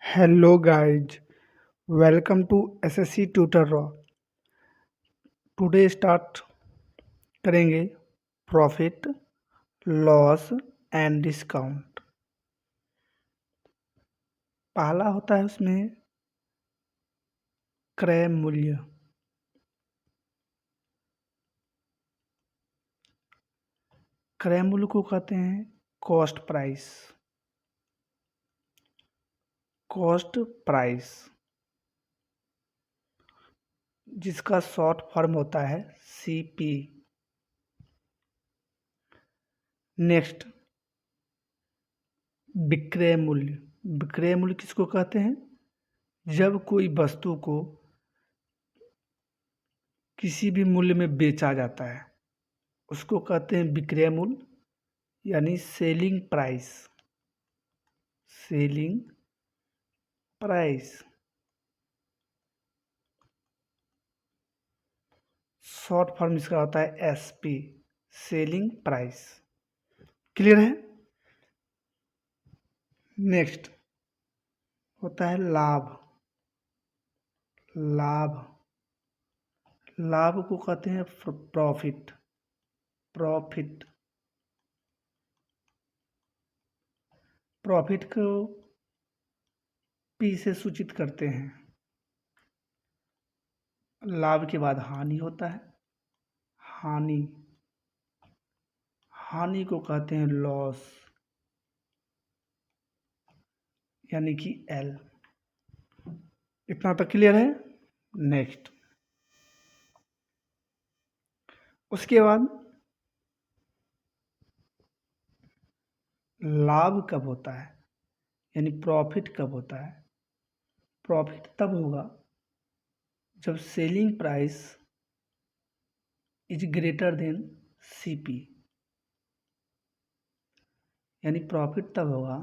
Hello guys, welcome to SSC Tutor Raw. Today start करेंगे profit, loss and discount. पहला होता है उसमें क्रय मूल्य। क्रय मूल्य को कहते हैं कॉस्ट प्राइस। कॉस्ट प्राइस जिसका शॉर्ट फॉर्म होता है CP। नेक्स्ट विक्रय मूल्य। विक्रय मूल्य किसको कहते हैं? जब कोई वस्तु को किसी भी मूल्य में बेचा जाता है उसको कहते हैं विक्रय मूल्य यानी selling price. Selling price short form इसका होता है SP, सेलिंग प्राइस। क्लियर है? नेक्स्ट होता है लाभ। लाभ लाभ को कहते हैं प्रॉफिट। प्रॉफिट प्रॉफिट को P से सूचित करते हैं। लाभ के बाद हानि होता है। हानि हानि को कहते हैं लॉस यानी कि L। इतना तक क्लियर है? नेक्स्ट उसके बाद लाभ कब होता है यानी प्रॉफिट कब होता है? प्रॉफिट तब होगा जब selling price is greater than CP। यानी प्रॉफिट तब होगा,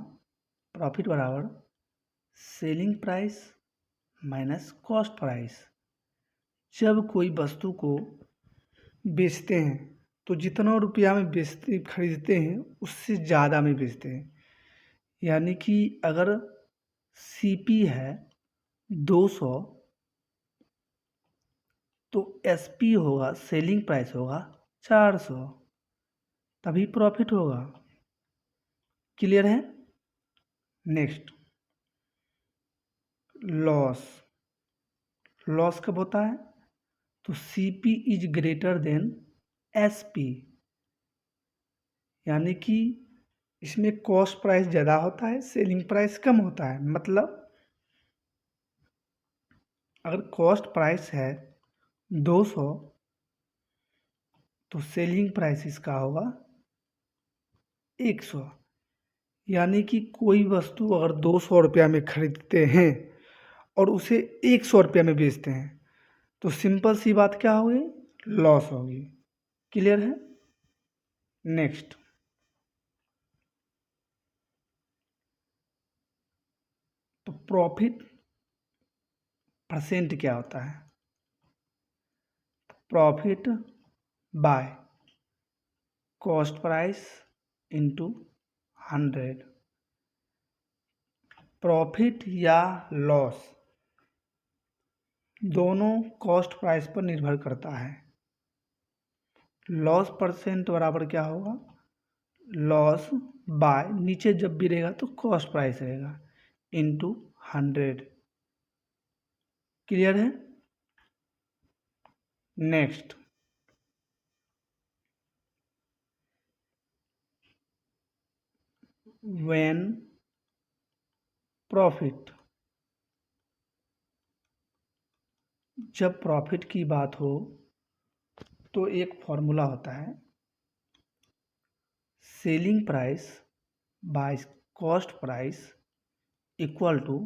प्रॉफिट बराबर selling price minus cost price. जब कोई वस्तु को बेचते हैं तो जितना रुपया में बेचते खरीदते हैं उससे ज़्यादा में बेचते हैं। यानी कि अगर CP है 200 तो SP होगा, सेलिंग प्राइस होगा 400, तभी प्रॉफिट होगा। क्लियर है? Next loss. लॉस कब होता है? तो CP is greater than SP। यानी कि इसमें कॉस्ट प्राइस ज़्यादा होता है, सेलिंग प्राइस कम होता है। मतलब अगर कॉस्ट प्राइस है 200 तो सेलिंग प्राइस इसका होगा 100। यानी कि कोई वस्तु अगर 200 रुपया में खरीदते हैं और उसे 100 रुपया में बेचते हैं तो सिंपल सी बात क्या होगी? लॉस होगी। क्लियर है? नेक्स्ट तो प्रॉफिट परसेंट क्या होता है? Profit by cost price into 100। Profit या लॉस दोनों कॉस्ट प्राइस पर निर्भर करता है। लॉस परसेंट बराबर क्या होगा? लॉस बाय नीचे जब भी रहेगा तो कॉस्ट प्राइस रहेगा इंटू 100। क्लियर है? Next when profit. जब प्रॉफिट की बात हो तो एक फॉर्मूला होता है selling price by cost price equal to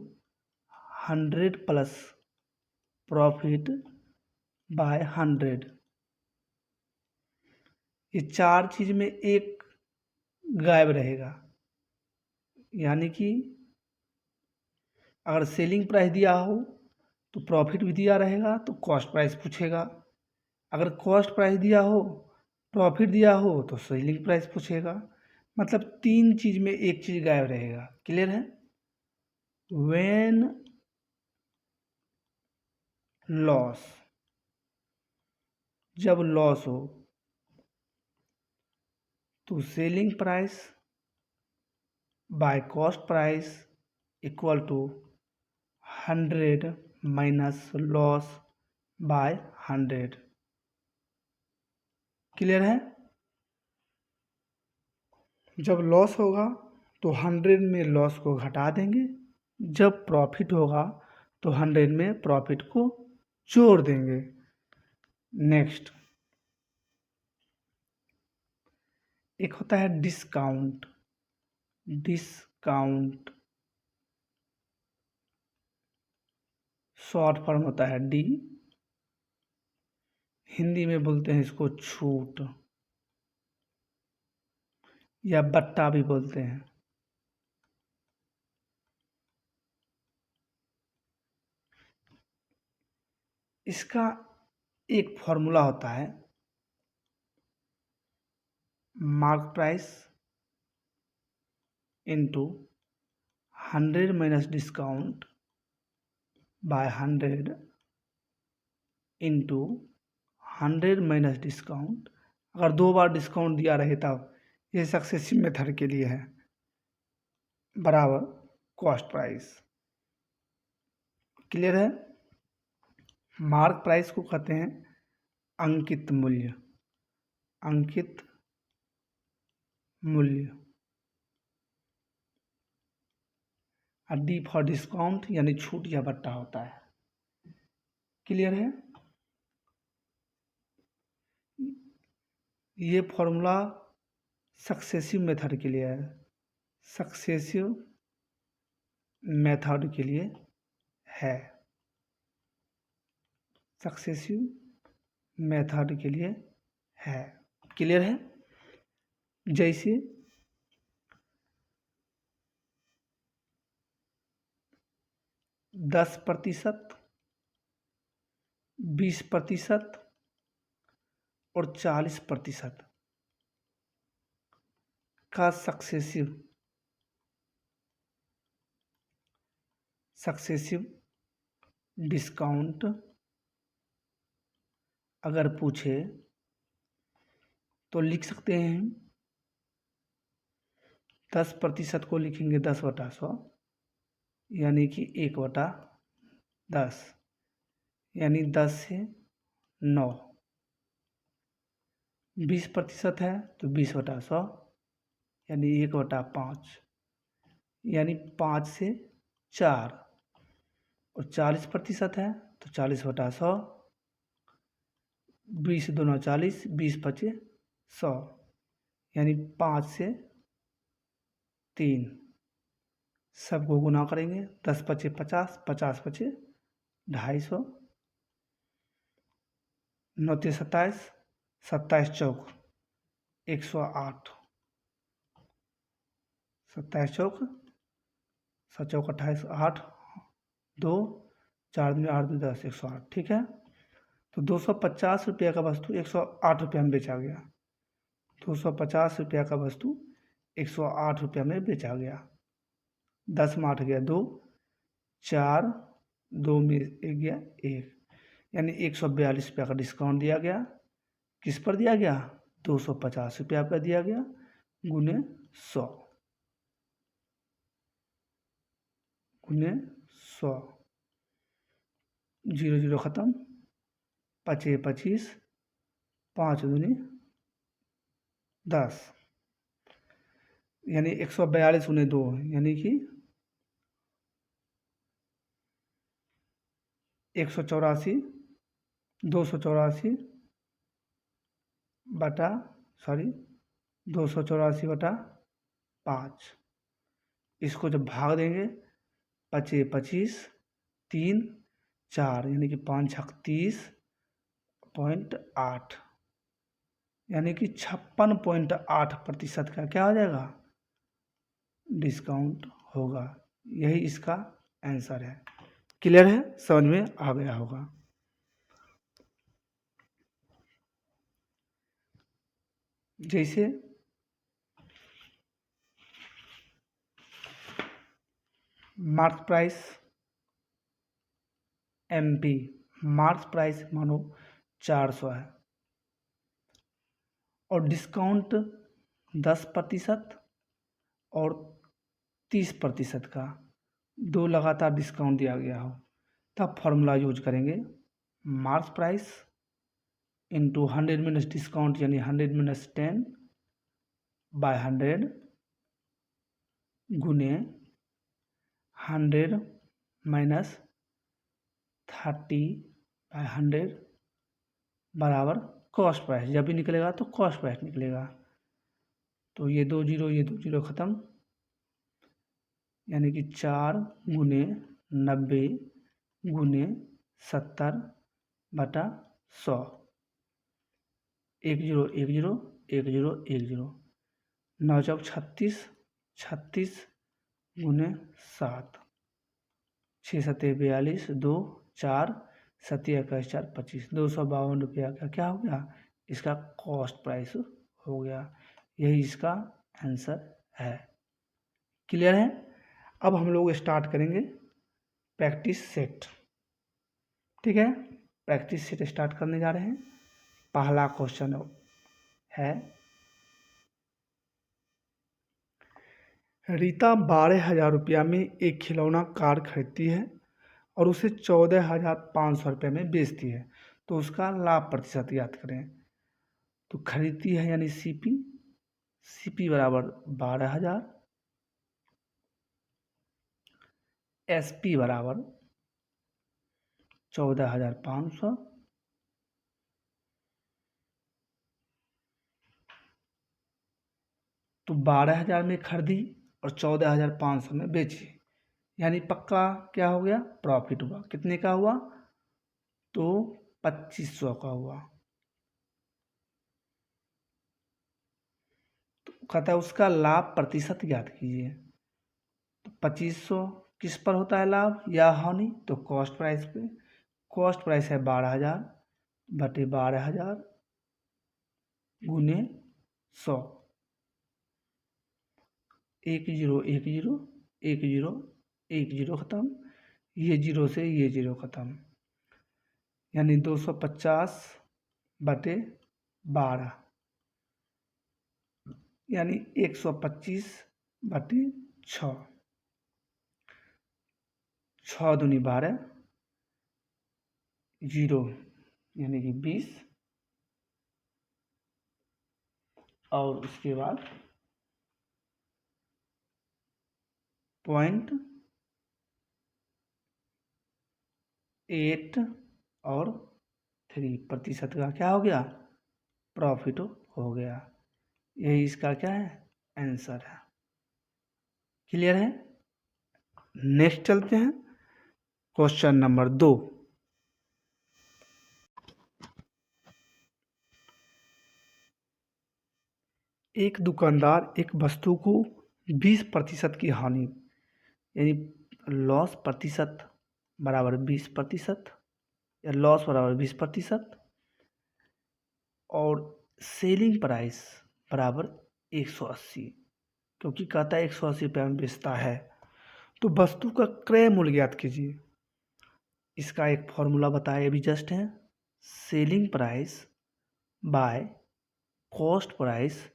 100 plus profit by 100। ये चार चीज में एक गायब रहेगा। यानी कि अगर सेलिंग प्राइस दिया हो तो प्रॉफिट भी दिया रहेगा तो कॉस्ट प्राइस पूछेगा। अगर कॉस्ट प्राइस दिया हो, प्रॉफिट दिया हो तो सेलिंग प्राइस पूछेगा। मतलब तीन चीज़ में एक चीज़ गायब रहेगा। क्लियर है? व्हेन लॉस, जब लॉस हो तो selling price by cost price equal to 100 minus loss by 100। Clear है? जब लॉस होगा तो 100 में लॉस को घटा देंगे, जब प्रॉफिट होगा तो 100 में प्रॉफिट को जोड़ देंगे। नेक्स्ट एक होता है डिस्काउंट। डिस्काउंट शॉर्ट फॉर्म होता है डी, हिंदी में बोलते हैं इसको छूट या बट्टा भी बोलते हैं। इसका एक फॉर्मूला होता है mark price into 100 minus discount bye 100 into 100 minus discount. अगर 2 बार डिस्काउंट दिया रहे तब ये सक्सेसिव मेथड के लिए है, बराबर कॉस्ट प्राइस। क्लियर है? मार्क प्राइस को कहते हैं अंकित मूल्य, अंकित मूल्य। और डी फॉर डिस्काउंट यानी छूट या बट्टा होता है। क्लियर है? ये फॉर्मूला सक्सेसिव मेथड के लिए है, सक्सेसिव मेथड के लिए है, सक्सेसिव मेथड के लिए है। क्लियर है? जैसे 10%, 20% और 40% का सक्सेसिव डिस्काउंट अगर पूछे तो लिख सकते हैं 10% को लिखेंगे 10/100 यानी कि 1/10, यानी 10 से 9। 20% है तो 20/100 यानी 1/5, यानी 5 से 4। और 40% है तो 40/100, 20 दूना 40, 20×5 100, यानी 5 से 3। सबको गुना करेंगे, 10×5 50, 50×5 250, 9×3 27, 27×4 108, 27×4 7×4 28, 8 2 4 दूनी 8 2 10 108। ठीक है, तो 250 रुपये का वस्तु 108 रुपये में बेचा गया। 250 रुपये का वस्तु 108 रुपये में बेचा गया। 10 में 8 गया 2, 4 2 में 1 गया 1, यानी 142 रुपये का डिस्काउंट दिया गया। किस पर दिया गया? 250 रुपया पर दिया गया गुने 100, गुने 100। 0 0 ख़त्म, 5 25, 5 दूनी 10, यानी 142 गुने 2 यानी कि 184, 284 बटा 284/5। इसको जब भाग देंगे 5 25, 3 4 यानी कि 5 छक 30.8, यानी कि 56.8% का क्या हो जाएगा? डिस्काउंट होगा। यही इसका आंसर है। क्लियर है? समझ में आ गया होगा। जैसे market price MP, market price मानो 400 है और डिस्काउंट 10% और 30% का दो लगातार डिस्काउंट दिया गया हो तब फॉर्मूला यूज करेंगे। Market price into 100 minus discount यानी 100 माइनस 10 बाय 100 गुने 100 माइनस 30 बाय 100 बराबर कॉस्ट प्राइस। जब भी निकलेगा तो कॉस्ट प्राइस निकलेगा। तो ये 2 जीरो ख़त्म, यानी कि 4 गुने 90 गुने 70 बटा 100, 1 जीरो 1 जीरो 1 जीरो 1 जीरो, 9 चौक 36, 36 गुने 7, 6 सत्ते 42, 2 4 सत्ते 21 4 25, 252 रुपया का क्या हो गया, इसका कॉस्ट प्राइस हो गया। यही इसका आंसर है। क्लियर है। अब हम लोग स्टार्ट करेंगे प्रैक्टिस सेट। ठीक है, प्रैक्टिस सेट स्टार्ट करने जा रहे हैं। पहला क्वेश्चन है, रीता 12,000 रुपया में एक खिलौना कार खरीदती है और उसे 14,500 रुपये में बेचती है, तो उसका लाभ प्रतिशत याद करें। तो खरीदती है यानी CP बराबर 12,000, SP बराबर 14,500, तो 12,000 में खरीदी और 14,500 में बेची, यानी पक्का क्या हो गया, प्रॉफिट हुआ। कितने का हुआ, तो 2500 का हुआ। तो कहता है उसका लाभ प्रतिशत ज्ञात कीजिए। तो 2500 किस पर होता है लाभ या हानि, तो कॉस्ट प्राइस पे। कॉस्ट प्राइस है 12,000 बटे 12,000 गुने 100, 1 जीरो 1 जीरो 1 जीरो 1 जीरो ख़त्म, ये जीरो से ये जीरो ख़त्म, यानी 250 बटे 12, यानी 125 बटे 6, 6 दूनी 12, जीरो यानी कि 20, और उसके बाद 0.8 और 3% का क्या हो गया, प्रॉफिट हो गया। यही इसका क्या है, आंसर है। क्लियर है। नेक्स्ट चलते हैं, क्वेश्चन नंबर 2। एक दुकानदार एक वस्तु को 20% की हानि यानी लॉस प्रतिशत बराबर 20% या लॉस बराबर 20% और सेलिंग प्राइस बराबर 180, क्योंकि कहता है 180 रुपये में बेचता है, तो वस्तु का क्रय मूल्य ज्ञात कीजिए। इसका एक फॉर्मूला बताया अभी जस्ट है, selling price by cost price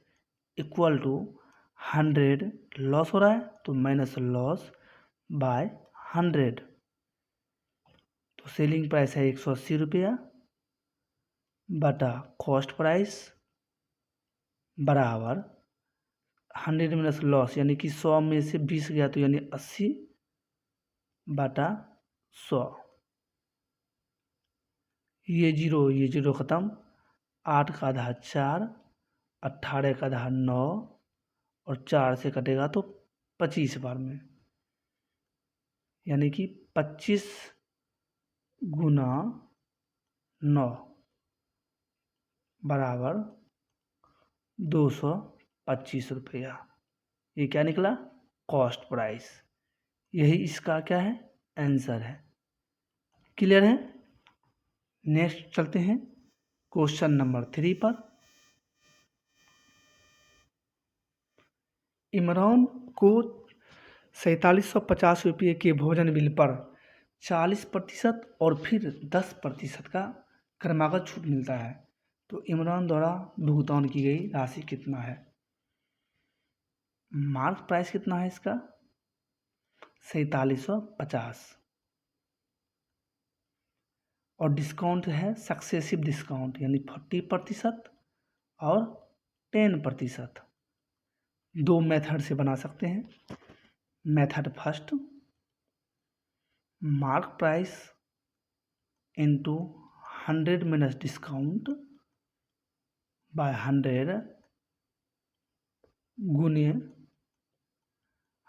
equal to 100, loss हो रहा है तो माइनस लॉस बाय 100, तो सेलिंग प्राइस है 180 रुपया बटा कॉस्ट प्राइस बराबर 100 माइनस लॉस, यानी कि 100 में से 20 गया तो यानी 80 बटा 100, ये जीरो ख़त्म, 8 का आधा 4, 18 का आधा 9 और 4 से कटेगा तो 25 बार में, यानी कि 25 गुना 9 बराबर 225 रुपया। ये क्या निकला, कॉस्ट प्राइस। यही इसका क्या है, आंसर है। क्लियर है। नेक्स्ट चलते हैं क्वेश्चन नंबर 3 पर। इमरान को ₹4750 के भोजन बिल पर 40% और फिर 10% का क्रमागत छूट मिलता है तो इमरान द्वारा भुगतान की गई राशि कितना है। मार्क प्राइस कितना है इसका 4750 और डिस्काउंट है सक्सेसिव डिस्काउंट यानी 40% और 10%। दो मेथड से बना सकते हैं। Method first, mark price into 100 minus discount bye 100 गुने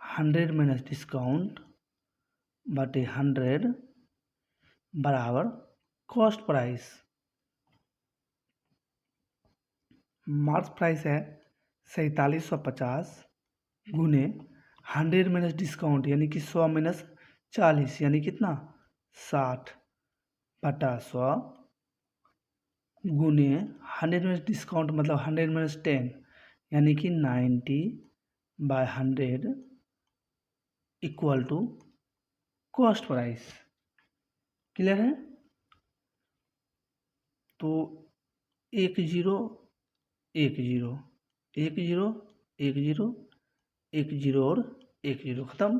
100 माइनस डिस्काउंट बटे 100 बराबर कॉस्ट प्राइस। मार्क प्राइस है 4750 गुने 100 माइनस डिस्काउंट यानी कि 100 माइनस 40 यानी कितना 60 बटा 100 गुने 100 माइनस डिस्काउंट मतलब 100 माइनस 10 यानी कि 90 by 100 equal to cost price. Clear है। तो 1 0 1 0 1 0 1 0 1 0 और 1 0 खत्म।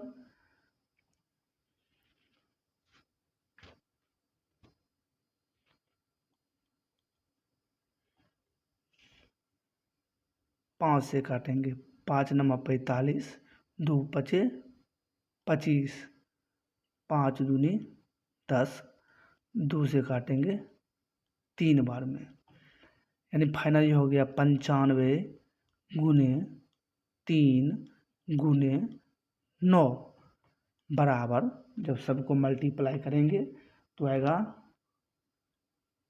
पाँच से काटेंगे 5 नंबर 45 2 पचे 25 5 दूनी 10 2 से काटेंगे 3 बार में यानी फाइनल हो गया 95 गुने 3 गुने 9 बराबर जब सबको मल्टीप्लाई करेंगे तो आएगा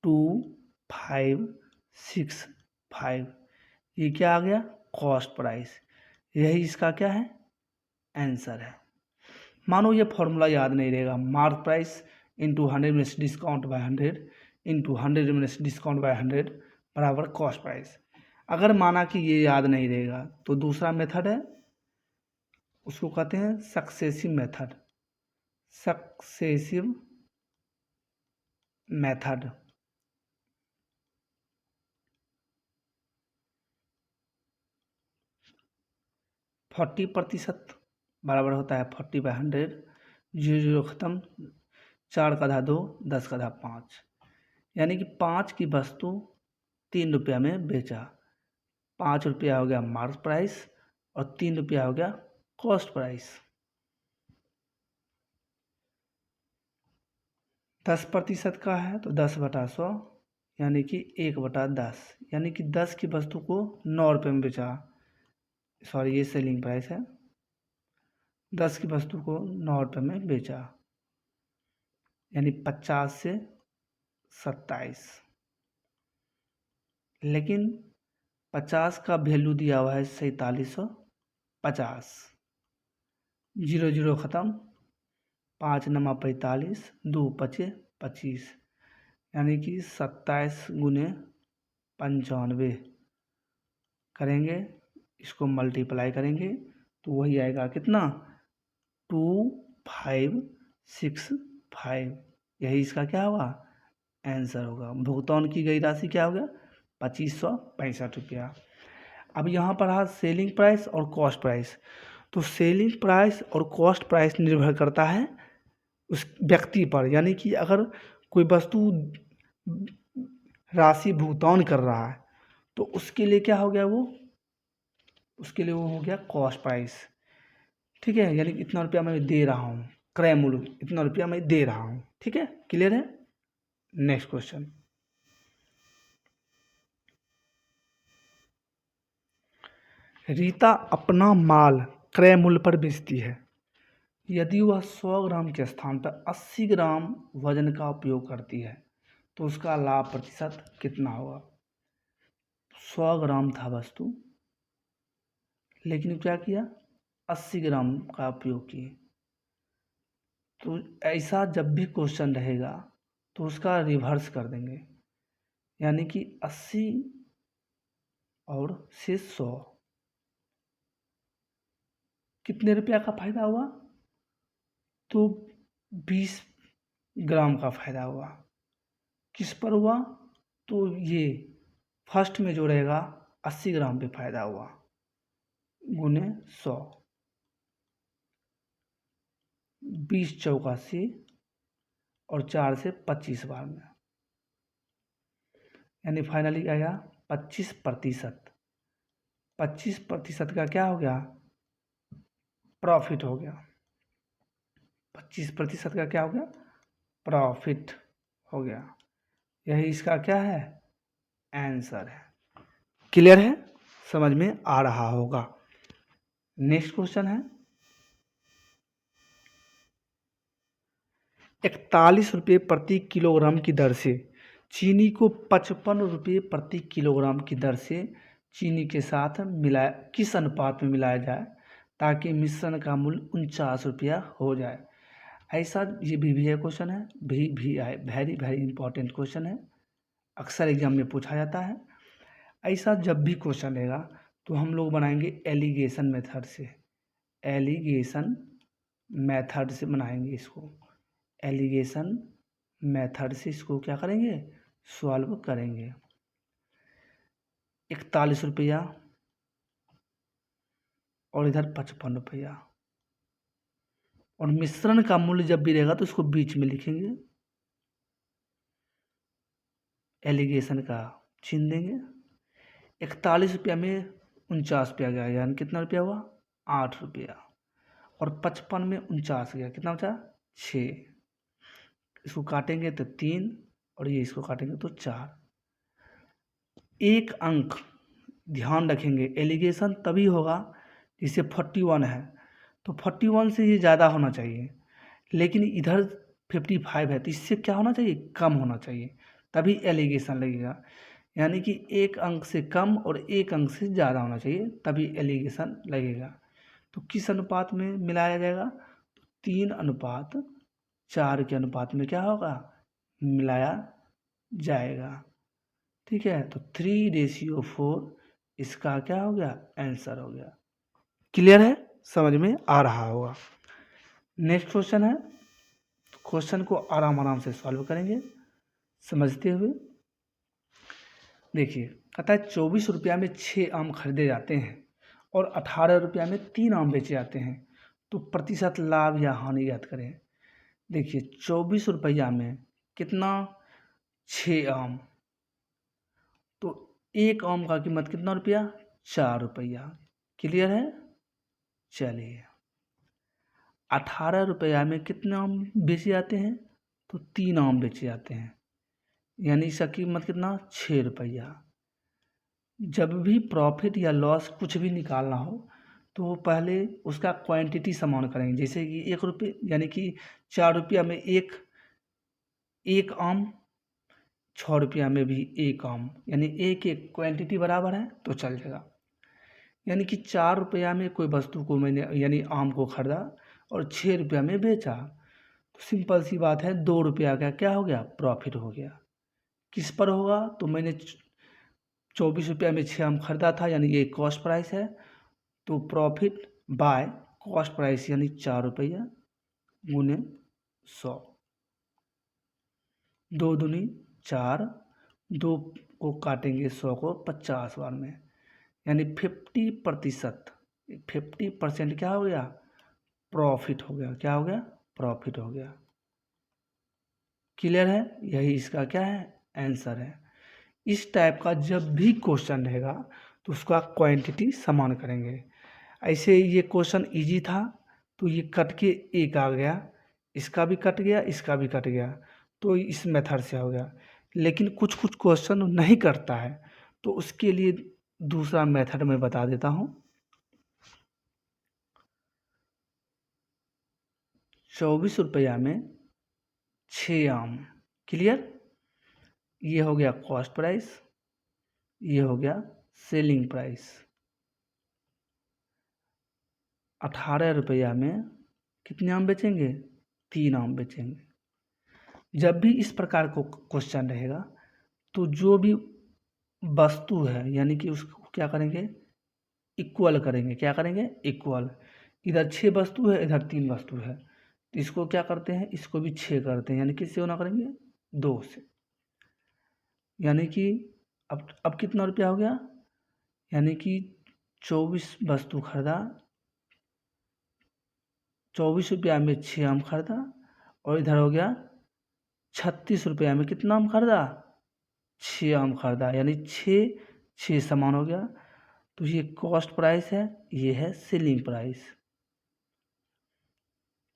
2565। ये क्या आ गया कॉस्ट प्राइस। यही इसका क्या है आंसर है। मानो ये फॉर्मूला याद नहीं रहेगा, mark price into 100 minutes discount bye 100 into 100 minutes discount bye 100 बराबर कॉस्ट प्राइस। अगर माना कि ये याद नहीं रहेगा तो दूसरा मेथड है, उसको कहते हैं सक्सेसिव मेथड। सक्सेसिव मेथड 40% बराबर होता है 40 बाय 100 0 0 खत्म 4 का आधा 2 10 का आधा 5 यानी कि 5 की वस्तु 3 रुपया में बेचा। 5 रुपया हो गया मार्क प्राइस और 3 रुपया हो गया कॉस्ट प्राइस। 10% का है तो 10 बटा 100 यानी कि 1 बटा 10 यानी कि 10 की वस्तु को 9 रुपये में बेचा। सॉरी ये सेलिंग प्राइस है। 10 की वस्तु को 9 रुपये में बेचा यानी 50 से 27। लेकिन 50 का वैल्यू दिया हुआ है 4750। 0 0 ख़त्म 5 नवा 45 2 पचे 25 यानी कि 27 गुने 95 करेंगे, इसको मल्टीप्लाई करेंगे तो वही आएगा कितना 2565। यही इसका क्या होगा आंसर होगा। भुगतान की गई राशि क्या हो गया 2565 रुपया। अब यहाँ पर है सेलिंग प्राइस और कॉस्ट प्राइस। तो सेलिंग प्राइस और कॉस्ट प्राइस निर्भर करता है उस व्यक्ति पर, यानी कि अगर कोई वस्तु राशि भुगतान कर रहा है तो उसके लिए क्या हो गया उसके लिए वो हो गया कॉस्ट प्राइस। ठीक है, यानी इतना रुपया मैं दे रहा हूँ, क्रय मूल्य इतना रुपया मैं दे रहा हूँ। ठीक है, क्लियर है। नेक्स्ट क्वेश्चन, रीता अपना माल क्रय मूल्य पर बेचती है। यदि वह 100 ग्राम के स्थान पर 80 ग्राम वजन का उपयोग करती है तो उसका लाभ प्रतिशत कितना होगा। 100 ग्राम था वस्तु, लेकिन क्या किया 80 ग्राम का उपयोग किए। तो ऐसा जब भी क्वेश्चन रहेगा तो उसका रिवर्स कर देंगे, यानी कि 80 और से 100 कितने रुपया का फ़ायदा हुआ? तो 20 ग्राम का फ़ायदा हुआ। किस पर हुआ? तो ये फर्स्ट में जो रहेगा 80 ग्राम पे फ़ायदा हुआ, गुने 100, 20 चौक 80 और 4 से 25 बार में, यानी फाइनली आएगा 25%। 25% का क्या हो गया? प्रॉफिट हो गया। 25% का क्या हो गया? प्रॉफिट हो गया। यही इसका क्या है? आंसर है। क्लियर है? समझ में आ रहा होगा। नेक्स्ट क्वेश्चन है 41 रुपये प्रति किलोग्राम की दर से चीनी को 55 रुपये प्रति किलोग्राम की दर से चीनी के साथ मिलाया, किस अनुपात में मिलाया जाए ताकि मिश्रण का मूल्य 49 रुपया हो जाए? ऐसा ये भी है क्वेश्चन है, भी है, वेरी वेरी इंपॉर्टेंट क्वेश्चन है, अक्सर एग्जाम में पूछा जाता है। ऐसा जब भी क्वेश्चन रहेगा तो हम लोग बनाएंगे एलिगेशन मेथड से, एलिगेशन मेथड से बनाएंगे इसको, एलिगेशन मेथड से इसको क्या करेंगे? सॉल्व करेंगे। 41 रुपया और इधर 55 रुपया, और मिश्रण का मूल्य जब भी रहेगा तो इसको बीच में लिखेंगे, एलिगेशन का चिन्ह देंगे। 41 रुपया में 49 रुपया गया, यानी कितना रुपया हुआ? 8 रुपया, और 55 में 49 गया, कितना बचा? 6। इसको काटेंगे तो 3, और ये इसको काटेंगे तो 4। एक अंक ध्यान रखेंगे, एलिगेशन तभी होगा जिसे 41 है तो 41 से ये ज़्यादा होना चाहिए, लेकिन इधर 55 है तो इससे क्या होना चाहिए? कम होना चाहिए, तभी एलिगेशन लगेगा। यानी कि एक अंक से कम और एक अंक से ज़्यादा होना चाहिए, तभी एलिगेशन लगेगा। तो किस अनुपात में मिलाया जाएगा? 3:4 के अनुपात में क्या होगा? मिलाया जाएगा। ठीक है, तो 3:4 इसका क्या हो गया? आंसर हो गया। क्लियर है? समझ में आ रहा होगा। नेक्स्ट क्वेश्चन है, क्वेश्चन को आराम आराम से सॉल्व करेंगे समझते हुए। देखिए, कहता है 24 रुपया में 6 आम खरीदे जाते हैं और 18 रुपया में 3 आम बेचे जाते हैं, तो प्रतिशत लाभ या हानि ज्ञात करें। देखिए 24 रुपया में कितना? 6 आम, तो एक आम का कीमत कितना रुपया? 4 रुपया। क्लियर है? चलिए, 18 रुपया में कितने आम बेचे जाते हैं? तो 3 आम बेचे जाते हैं, यानी इसका कीमत कितना? 6 रुपया। जब भी प्रॉफिट या लॉस कुछ भी निकालना हो तो पहले उसका क्वांटिटी समान करेंगे, जैसे कि 1 रुपये यानी कि 4 रुपया में एक आम, 6 रुपया में भी एक आम, यानी एक एक क्वांटिटी बराबर है तो चल जाएगा। यानी कि 4 रुपया में कोई वस्तु को मैंने यानी आम को खरीदा और 6 रुपया में बेचा, तो सिंपल सी बात है 2 रुपया का क्या हो गया? प्रॉफिट हो गया। किस पर होगा? तो मैंने 24 रुपया में 6 आम खरीदा था, यानी ये कॉस्ट प्राइस है, तो प्रॉफिट बाय कॉस्ट प्राइस यानी 4 रुपया गुने 100, 2 दूनी 4, 2 को काटेंगे 100 को 50 बार में, यानी 50%। 50% क्या हो गया? प्रॉफिट हो गया। क्या हो गया? प्रॉफिट हो गया। क्लियर है? यही इसका क्या है? आंसर है। इस टाइप का जब भी क्वेश्चन रहेगा तो उसका क्वांटिटी समान करेंगे। ऐसे ये क्वेश्चन इजी था तो ये कट के एक आ गया, इसका भी कट गया, इसका भी कट गया, तो इस मेथड से हो गया। लेकिन कुछ कुछ क्वेश्चन नहीं करता है तो उसके लिए दूसरा मेथड मैं बता देता हूँ। 24 रुपया में 6 आम। क्लियर? ये हो गया कॉस्ट प्राइस, ये हो गया सेलिंग प्राइस। 18 रुपया में कितने आम बेचेंगे? 3 आम बेचेंगे। जब भी इस प्रकार को क्वेश्चन रहेगा तो जो भी वस्तु है यानी कि उसको क्या करेंगे? इक्वल करेंगे। क्या करेंगे? इक्वल। इधर 6 वस्तु है, इधर 3 वस्तु है, तो इसको क्या करते हैं, इसको भी 6 करते हैं, यानी किससे गुना करेंगे, 2 से। यानी कि अब कितना रुपया हो गया, यानी कि 24 वस्तु खरीदा, 24 रुपया में 6 आम खरीदा, और इधर हो गया 36 रुपया में कितना आम खरीदा, 6 आम खरीदा, यानी 6 समान हो गया। तो ये कॉस्ट प्राइस है, ये है सेलिंग प्राइस।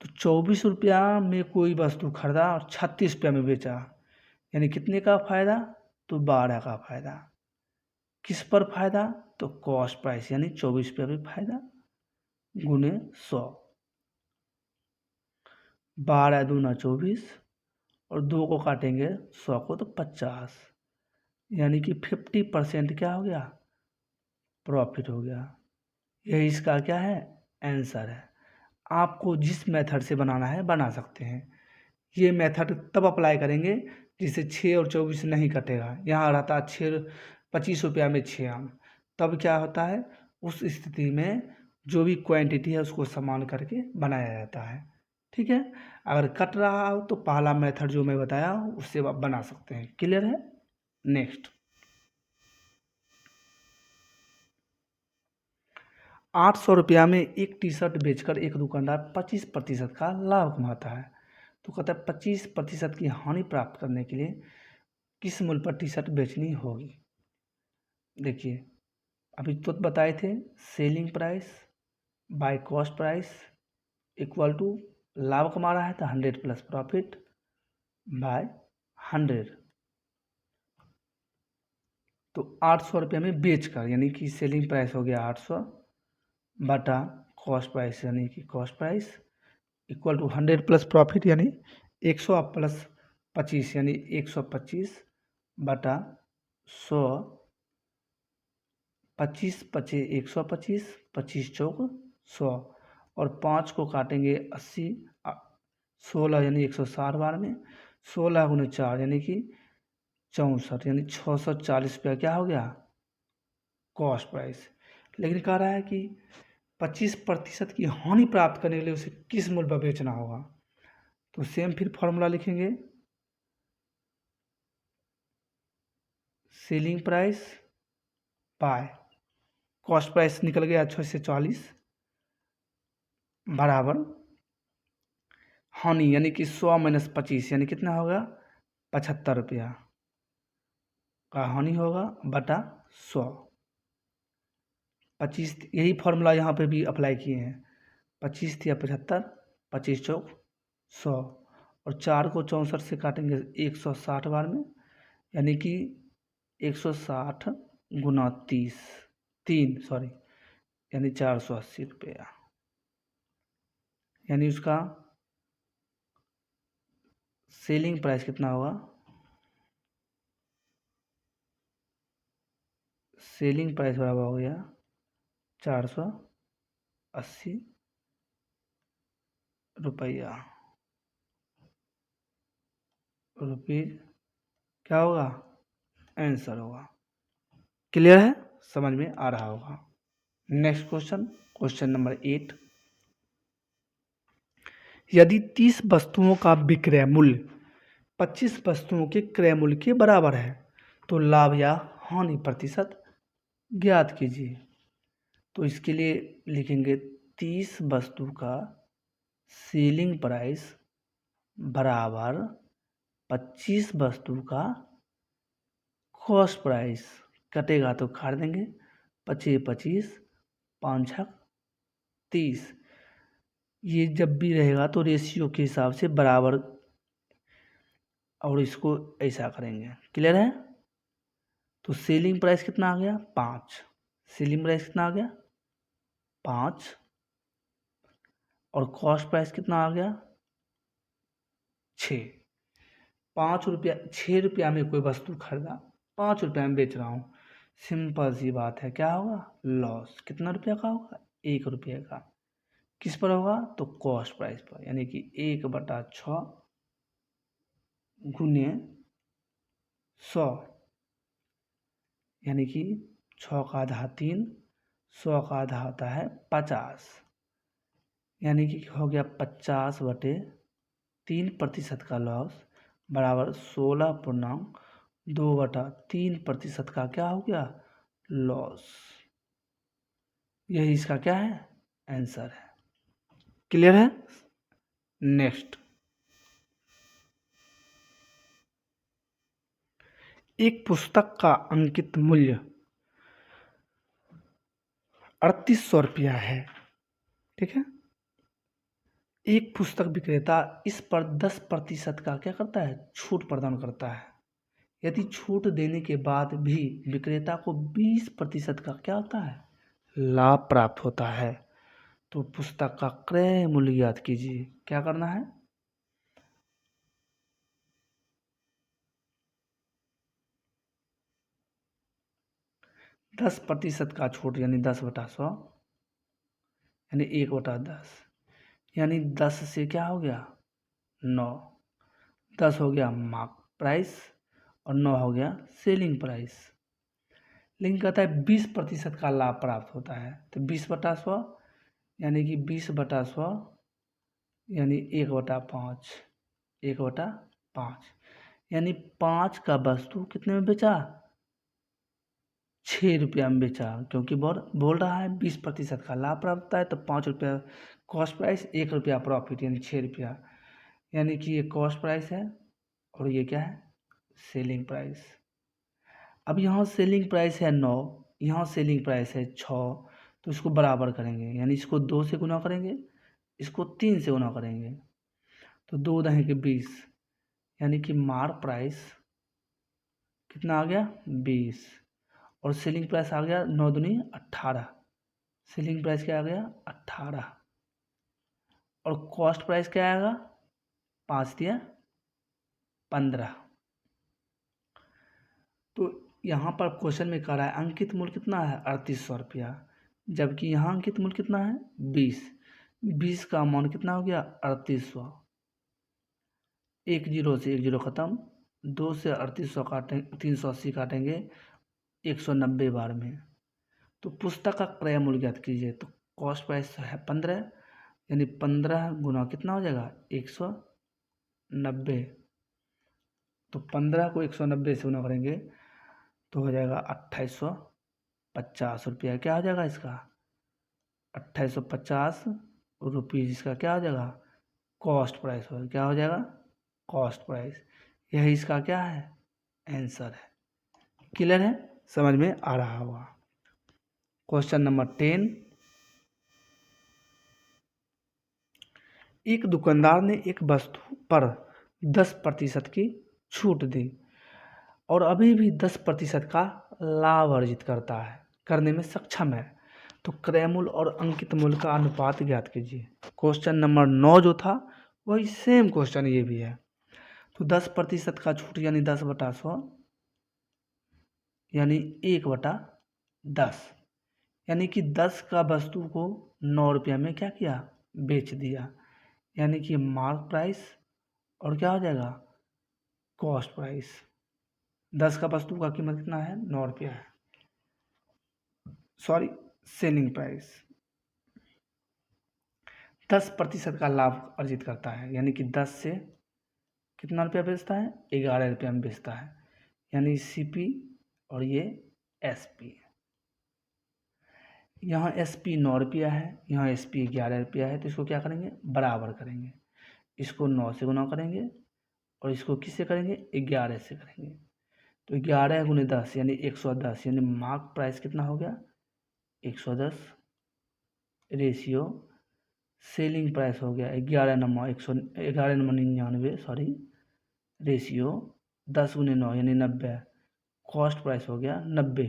तो 24 रुपया में कोई वस्तु खरीदा और 36 रुपया में बेचा, यानी कितने का फायदा, तो 12 का फायदा। किस पर फायदा, तो कॉस्ट प्राइस, यानी 24 रुपया भी फायदा गुने 100। 12 दूना 24 और 2 को काटेंगे 100 को तो 50, यानी कि 50% क्या हो गया, प्रॉफिट हो गया। यही इसका क्या है, आंसर है। आपको जिस मेथड से बनाना है बना सकते हैं। ये मेथड तब अप्लाई करेंगे जिससे 6 और 24 नहीं कटेगा। यहाँ रहता है 25 रुपया में 6 आम, तब क्या होता है, उस स्थिति में जो भी क्वांटिटी है उसको समान करके बनाया जाता है। ठीक है, अगर कट रहा हो तो पहला मेथड जो मैं बताया उससे आप बना सकते हैं। क्लियर है। नेक्स्ट, 800 रुपया में एक टी शर्ट बेचकर एक दुकानदार 25% का लाभ कमाता है। तो कहता है 25% की हानि प्राप्त करने के लिए किस मूल्य पर टी शर्ट बेचनी होगी। देखिए, अभी तो बताए थे, selling price by cost price equal to लाभ कमा रहा है तो 100 प्लस प्रॉफिट बाय 100। तो 800 रुपये में बेच कर, यानी कि सेलिंग प्राइस हो गया 800 बटा कॉस्ट प्राइस, यानी कि cost price equal to 100 plus profit, यानी 100 प्लस 25, यानी 125 बटा 100। 25 पचे 125, 25 चौक 100, और 5 को काटेंगे 80, 16 यानी 160 बार में, 16 गुने 4 यानी कि 64, यानी 640 रुपया क्या हो गया, कॉस्ट प्राइस। लेकिन कह रहा है कि 25% की हानि प्राप्त करने के लिए उसे किस मूल्य पर बेचना होगा। तो सेम फिर फॉर्मूला लिखेंगे, selling price by cost price निकल गया 640 बराबर हानि, यानी कि 100 माइनस 25, यानी कितना होगा, 75 रुपया का हानि होगा बटा 100। 25, यही फॉर्मूला यहाँ पे भी अप्लाई किए हैं। 25 या 75, 25 चौक 100, और 4 को 64 से काटेंगे 160 बार में, यानी कि 160 गुना 3 सॉरी, यानी 480 रुपया, यानी उसका सेलिंग प्राइस कितना होगा, सेलिंग प्राइस बराबर हो गया 480 रुपया रुपीज, क्या होगा, आंसर होगा। क्लियर है, समझ में आ रहा होगा। नेक्स्ट क्वेश्चन, क्वेश्चन नंबर 8, यदि 30 वस्तुओं का विक्रय मूल्य 25 वस्तुओं के क्रय मूल्य के बराबर है तो लाभ या हानि प्रतिशत ज्ञात कीजिए। तो इसके लिए लिखेंगे 30 वस्तु का सेलिंग प्राइस बराबर 25 वस्तु का कॉस्ट प्राइस, कटेगा तो काट देंगे, 25 25 5 6 30। ये जब भी रहेगा तो रेशियो के हिसाब से बराबर, और इसको ऐसा करेंगे। क्लियर है। तो सेलिंग प्राइस कितना आ गया, 5, सेलिंग प्राइस कितना आ गया 5, और कॉस्ट प्राइस कितना आ गया 6। 5 रुपया, 6 रुपया में कोई वस्तु खरीदा, 5 रुपया में बेच रहा हूँ, सिंपल सी बात है, क्या होगा, लॉस। कितना रुपया का होगा, 1 रुपये का। किस पर होगा, तो कॉस्ट प्राइस पर, यानी कि 1/6 गुने 100, यानी कि 6 का आधा 3, 100 का आधा होता है 50, यानी कि हो गया 50/3% का लॉस बराबर 16.2/3% का क्या हो गया लॉस। यही इसका क्या है आंसर है। क्लियर है। नेक्स्ट, एक पुस्तक का अंकित मूल्य 3800 रुपया है। ठीक है। एक पुस्तक विक्रेता इस पर 10% का क्या करता है छूट प्रदान करता है। यदि छूट देने के बाद भी विक्रेता को 20% का क्या होता है लाभ प्राप्त होता है तो पुस्तक का क्रय मूल्य ज्ञात कीजिए। क्या करना है 10% का छूट यानी 10/100 यानी 1/10 यानी 10 से क्या हो गया 9, 10 हो गया मार्क प्राइस और 9 हो गया सेलिंग प्राइस। लेकिन कहता है 20% का लाभ प्राप्त होता है तो 20/100 यानी कि 20/100 यानी 1/5, 1/5 यानी 5 का वस्तु कितने में बेचा 6 रुपया में बेचा, क्योंकि बोल रहा है 20% का लाभ प्राप्त होता है तो 5 रुपया कॉस्ट प्राइस, 1 रुपया प्रॉफिट यानी 6 रुपया, यानी कि ये कॉस्ट प्राइस है और ये क्या है सेलिंग प्राइस। अब यहाँ सेलिंग प्राइस है 9, यहाँ सेलिंग प्राइस है 6, तो इसको बराबर करेंगे यानी इसको 2 से गुना करेंगे, इसको 3 से गुना करेंगे तो 2 दहेंगे 20 यानी कि मार्क प्राइस कितना आ गया 20 और सेलिंग प्राइस आ गया 9 दूनी 18, सेलिंग प्राइस क्या आ गया 18 और कॉस्ट प्राइस क्या आएगा 5 दिया 15। तो यहाँ पर क्वेश्चन में कह रहा है अंकित मूल्य कितना है 3800 रुपया, जबकि यहाँ अंकित मूल्य कितना है 20 का अमाउंट कितना हो गया 3800। एक जीरो से एक जीरो खत्म, 2 से 3800 काटें 380 काटेंगे 190 बार में। तो पुस्तक का क्रय मूल्य ज्ञात कीजिए तो कॉस्ट प्राइस है 15 यानी 15 गुना कितना हो जाएगा 190, तो 15 को 190 से गुना करेंगे तो हो जाएगा 2850 रुपया। क्या हो जाएगा इसका 2850 रुपीज़ इसका क्या हो जाएगा कॉस्ट प्राइस हो, क्या हो जाएगा कॉस्ट प्राइस। यही इसका क्या है आंसर है। क्लियर है, समझ में आ रहा होगा। क्वेश्चन नंबर 10, एक दुकानदार ने एक वस्तु पर 10% की छूट दी और अभी भी 10% का लाभ अर्जित करने में सक्षम है तो क्रय मूल्य और अंकित मूल्य का अनुपात ज्ञात कीजिए। क्वेश्चन नंबर 9 जो था वही सेम क्वेश्चन ये भी है। तो 10% का छूट यानी 10/100 यानी 1/10 यानी कि 10 का वस्तु को 9 रुपया में क्या किया बेच दिया, यानी कि मार्क प्राइस और क्या हो जाएगा कॉस्ट प्राइस। 10 का वस्तु का कीमत कितना है 9 रुपया है, सॉरी सेलिंग प्राइस। 10% का लाभ अर्जित करता है यानी कि 10 से कितना रुपया बेचता है 11 रुपया में बेचता है, यानी CP और ये SP। यहाँ SP 9 रुपया है, यहाँ SP 11 रुपया है, तो इसको क्या करेंगे बराबर करेंगे, इसको 9 से गुना करेंगे और इसको किससे करेंगे 11 से करेंगे तो 11 गुने 10 यानी 110 यानी मार्क प्राइस कितना हो गया 110 रेशियो सेलिंग प्राइस हो गया 11 नंबर सॉरी रेशियो 10 गुने 9 यानी 90, कॉस्ट प्राइस हो गया 90।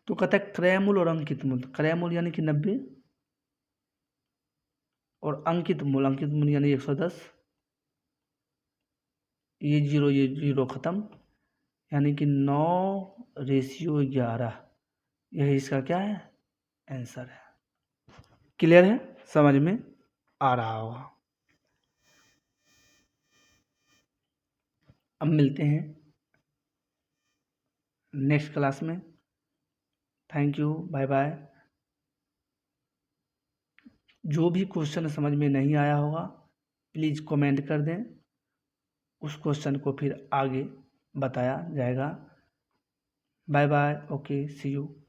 तो कहता है क्रय मूल्य और अंकित मूल्य, क्रय मूल्य यानी कि 90 और अंकित मूल्य यानी 110, ये जीरो खत्म यानी कि 9:11, यही इसका क्या है आंसर है। क्लियर है, समझ में आ रहा होगा। अब मिलते हैं नेक्स्ट क्लास में। Thank you, bye bye. जो भी क्वेश्चन समझ में नहीं आया होगा प्लीज़ कमेंट कर दें, उस क्वेश्चन को फिर आगे बताया जाएगा। Bye bye, okay, see you.